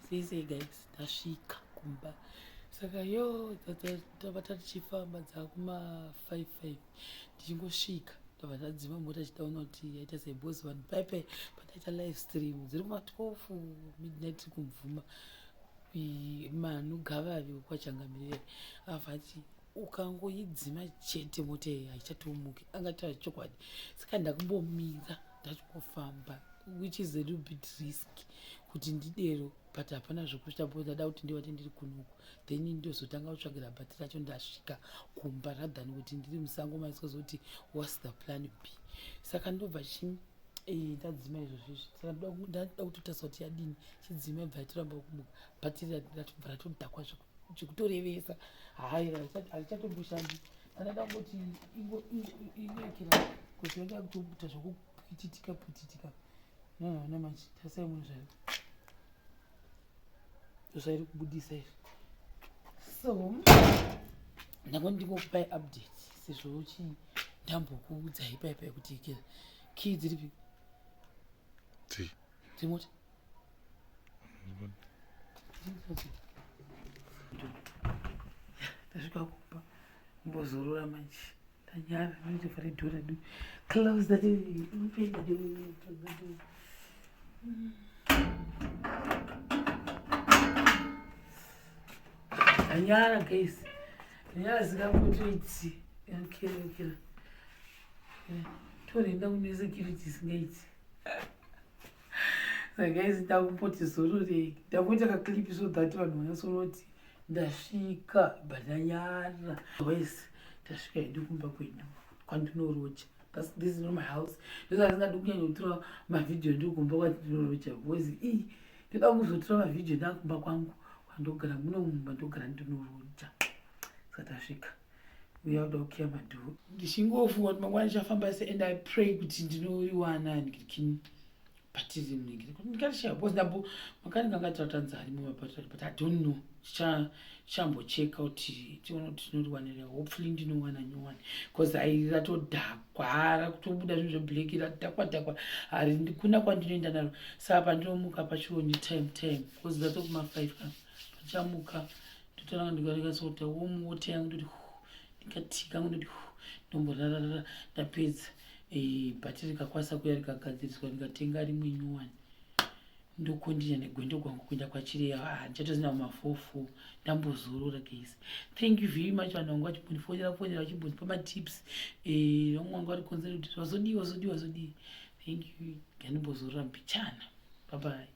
Sisi guys tasvika kumba saka yo tava tichifamba dzakuma 55 tichingosvika tabva tadzima mota tichitaona kuti yaita sebosi vanhu paipai pataita live stream dziri kuma 12 midnight tiri kumvuma Manu Gavavi kwachangamirira avati ukangoidzima chete mota iyi haichatomuki angataura chokwadi saka ndakumbomira ndachingofamba which is a little bit risky kuti ndidero but hapana zvokuita bo ndada kuti ndivati ndiri kunuku then ndozotanga kutsvagira bhati racho ndasvika kumba radhani kuti ndiri musango maiskozoti what's the plan B saka ndobva ndadzima izvozvizvi saka ndada kutotarisa kuti yadini chidzima bva yatiramba kumuka bhati ratobva ratodhakwa zvekutorevesa hai harichatomboshandi andada kungoti ingekera kuti vanga kutobuta zvokuputitika namanje tasai munhu zvaro zvairi kubudisa izvi so ndango ndingokupai update sezvo ndambokuudzai paipai kuti kii dziripi dzimota tasvika kumba mbozorora manje tanyara notovhare dhora du close that inopenda tanyara guys tanyara zikambotoiti kera torenda kune security isingaiti saka guys ndakumboti zororei ndangoita kaklipi so that vanhu vanyasoroti ndasvika bhandanyara wese tasvika hedu kumba kwedu kwandinorocha this is not my house ndosaka ndingadi kunyanya kutora mavhidhiyo ndiri kumba kwandinorocha because ndoda kuzotora mavhidhiyo ndakumba kwangu kwandogara muno mumba ndogara ndinorocha saka tasvika uyauda kukiya madhoo ndichingofunga kuti mangwana ndichafamba se and I pray kuti ndinoriwana ndikini patiri mningiri kuti ndikatishaya because ndambo makani ngangatatanzari mumapatari but I don't know chambocheka kuti tiona kuti tinoriwanira hopefully ndinowana nyowani because airatodhakwa rakutobuda zvinhu zveblack ratodhakwa hari kuna kwandinoenda naro saka pandinomuka pachioni time because ndatokuma 5 pachamuka ndotonanga ndikarekasota womota yangu ndoti ndikatika ndoti ndomborarara ndapedza bhati rikakwanisa kuya rikagadziriswa rikatenga rimwe nyowani ndokondija negwendo gwangu kuenda kwachireya ndichatozina mafofo ndambozorora guys. Thank you very much vanhu vangu vachibondifonera vachibondipa matips vamwe vangu vari konzera kuti wazodii thank you gandimbozorora mbichana bye bye.